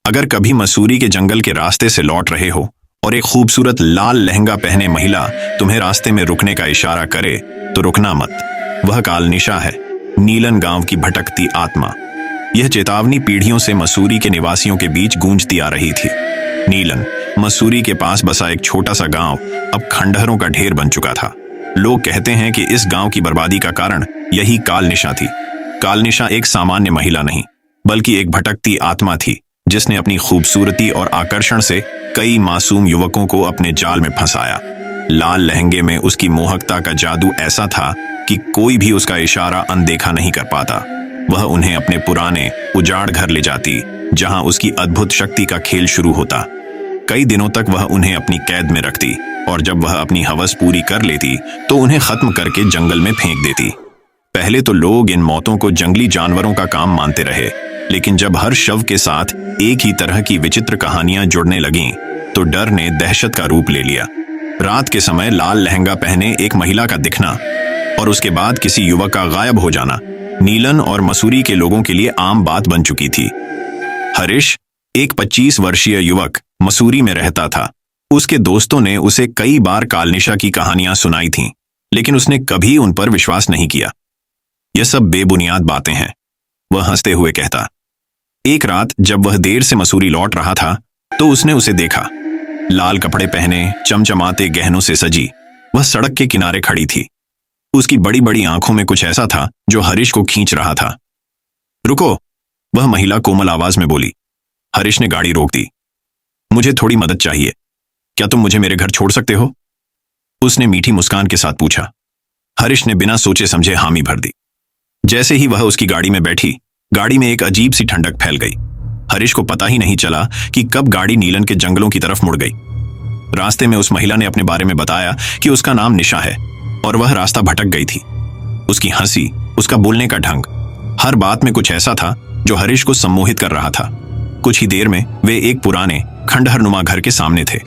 अगर कभी मसूरी के जंगल के रास्ते से लौट रहे हो और एक खूबसूरत लाल लहंगा पहने महिला तुम्हें रास्ते में रुकने का इशारा करे तो रुकना मत। वह कालनिशा है, नीलन गांव की भटकती आत्मा। यह चेतावनी पीढ़ियों से मसूरी के निवासियों के बीच गूंजती आ रही थी। नीलन, मसूरी के पास बसा एक छोटा सा गांव, अब खंडहरों का ढेर बन चुका था। लोग कहते हैं कि इस गांव की बर्बादी का कारण यही कालनिशा थी। कालनिशा एक सामान्य महिला नहीं, बल्कि एक भटकती आत्मा थी, जिसने अपनी खूबसूरती और आकर्षण से कई मासूम युवकों को अपने जाल में फंसाया। लाल लहंगे में उसकी मोहकता का जादू ऐसा था कि कोई भी उसका इशारा अनदेखा नहीं कर पाता। वह उन्हें अपने पुराने उजाड़ घर ले जाती, जहां उसकी अद्भुत शक्ति का खेल शुरू होता। कई दिनों तक वह उन्हें अपनी कैद में रखती और जब वह अपनी हवस पूरी कर लेती तो उन्हें खत्म करके जंगल में फेंक देती। पहले तो लोग इन मौतों को जंगली जानवरों का काम मानते रहे, लेकिन जब हर शव के साथ एक ही तरह की विचित्र कहानियां जुड़ने लगीं, तो डर ने दहशत का रूप ले लिया। रात के समय लाल लहंगा पहने एक महिला का दिखना और उसके बाद किसी युवक का गायब हो जाना नीलन और मसूरी के लोगों के लिए आम बात बन चुकी थी। हरीश, एक 25 वर्षीय युवक, मसूरी में रहता था। उसके दोस्तों ने उसे कई बार कालनिशा की कहानियां सुनाई थीं, लेकिन उसने कभी उन पर विश्वास नहीं किया। यह सब बेबुनियाद बातें हैं, वह हंसते हुए कहता। एक रात जब वह देर से मसूरी लौट रहा था तो उसने उसे देखा। लाल कपड़े पहने, चमचमाते गहनों से सजी, वह सड़क के किनारे खड़ी थी। उसकी बड़ी बड़ी आंखों में कुछ ऐसा था जो हरीश को खींच रहा था। रुको, वह महिला कोमल आवाज में बोली। हरीश ने गाड़ी रोक दी। मुझे थोड़ी मदद चाहिए, क्या तुम मुझे मेरे घर छोड़ सकते हो? उसने मीठी मुस्कान के साथ पूछा। हरीश ने बिना सोचे समझे हामी भर दी। जैसे ही वह उसकी गाड़ी में बैठी, गाड़ी में एक अजीब सी ठंडक फैल गई। हरीश को पता ही नहीं चला कि कब गाड़ी नीलन के जंगलों की तरफ मुड़ गई। रास्ते में उस महिला ने अपने बारे में बताया कि उसका नाम निशा है और वह रास्ता भटक गई थी। उसकी हंसी, उसका बोलने का ढंग, हर बात में कुछ ऐसा था जो हरीश को सम्मोहित कर रहा था। कुछ ही देर में वे एक पुराने खंडहरनुमा घर के सामने थे।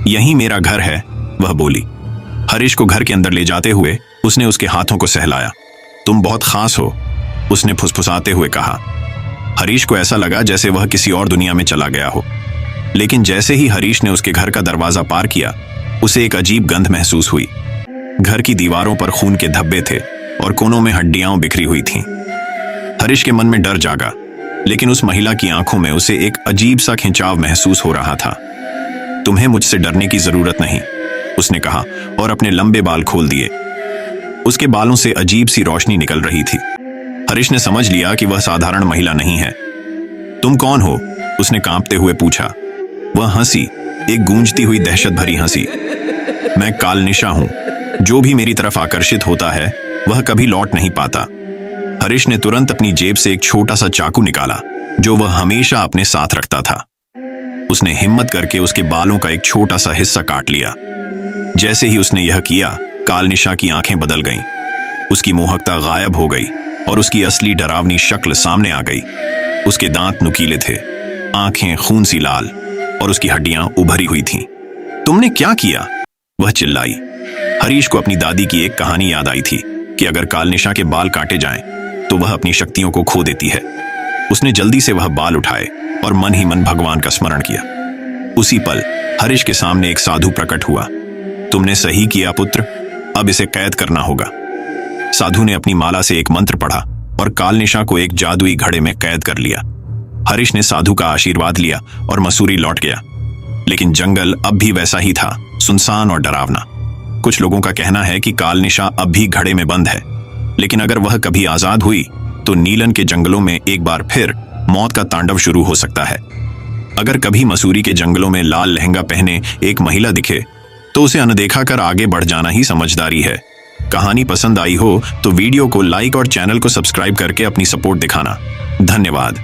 यही मेरा घर है, वह बोली। हरीश को घर के अंदर ले जाते हुए उसने उसके हाथों को सहलाया। तुम बहुत खास हो, उसने फुसफुसाते हुए कहा। हरीश को ऐसा लगा जैसे वह किसी और दुनिया में चला गया हो। लेकिन जैसे ही हरीश ने उसके घर का दरवाजा पार किया, उसे एक अजीब गंध महसूस हुई। घर की दीवारों पर खून के धब्बे थे और कोनों में हड्डियां बिखरी हुई थीं। हरीश के मन में डर जागा, लेकिन उस महिला की आंखों में उसे एक अजीब सा खिंचाव महसूस हो रहा था। तुम्हें मुझसे डरने की जरूरत नहीं, उसने कहा और अपने लंबे बाल खोल दिए। उसके बालों से अजीब सी रोशनी निकल रही थी। हरीश ने समझ लिया कि वह साधारण महिला नहीं है। तुम कौन हो? उसने कांपते हुए पूछा। वह हंसी, एक गूंजती हुई दहशत भरी हंसी। मैं कालनिशा हूं। जो भी मेरी तरफ आकर्षित होता है वह कभी लौट नहीं पाता। हरीश ने तुरंत अपनी जेब से एक छोटा सा चाकू निकाला जो वह हमेशा अपने साथ रखता था। उसने हिम्मत करके उसके बालों का एक छोटा सा हिस्सा काट लिया। जैसे ही उसने यह किया, कालनिशा की आंखें बदल गईं। उसकी मोहकता गायब हो गई और उसकी असली डरावनी शक्ल सामने आ गई। उसके दांत नुकीले थे, आंखें खून सी लाल और उसकी हड्डियां उभरी हुई थीं। तुमने क्या किया? वह चिल्लाई। हरीश को अपनी दादी की एक कहानी याद आई थी कि अगर कालनिशा के बाल काटे जाएं तो वह अपनी शक्तियों को खो देती है। उसने जल्दी से वह बाल उठाए और मन ही मन भगवान का स्मरण किया। उसी पल हरीश के सामने एक साधु प्रकट हुआ। तुमने सही किया पुत्र, अब इसे कैद करना होगा। साधु ने अपनी माला से एक मंत्र पढ़ा और कालनिशा को एक जादुई घड़े में कैद कर लिया। हरीश ने साधु का आशीर्वाद लिया और मसूरी लौट गया। लेकिन जंगल अब भी वैसा ही था, सुनसान और डरावना। कुछ लोगों का कहना है कि कालनिशा अब भी घड़े में बंद है, लेकिन अगर वह कभी आजाद हुई तो नीलन के जंगलों में एक बार फिर मौत का तांडव शुरू हो सकता है। अगर कभी मसूरी के जंगलों में लाल लहंगा पहने एक महिला दिखे तो उसे अनदेखा कर आगे बढ़ जाना ही समझदारी है। कहानी पसंद आई हो तो वीडियो को लाइक और चैनल को सब्सक्राइब करके अपनी सपोर्ट दिखाना। धन्यवाद।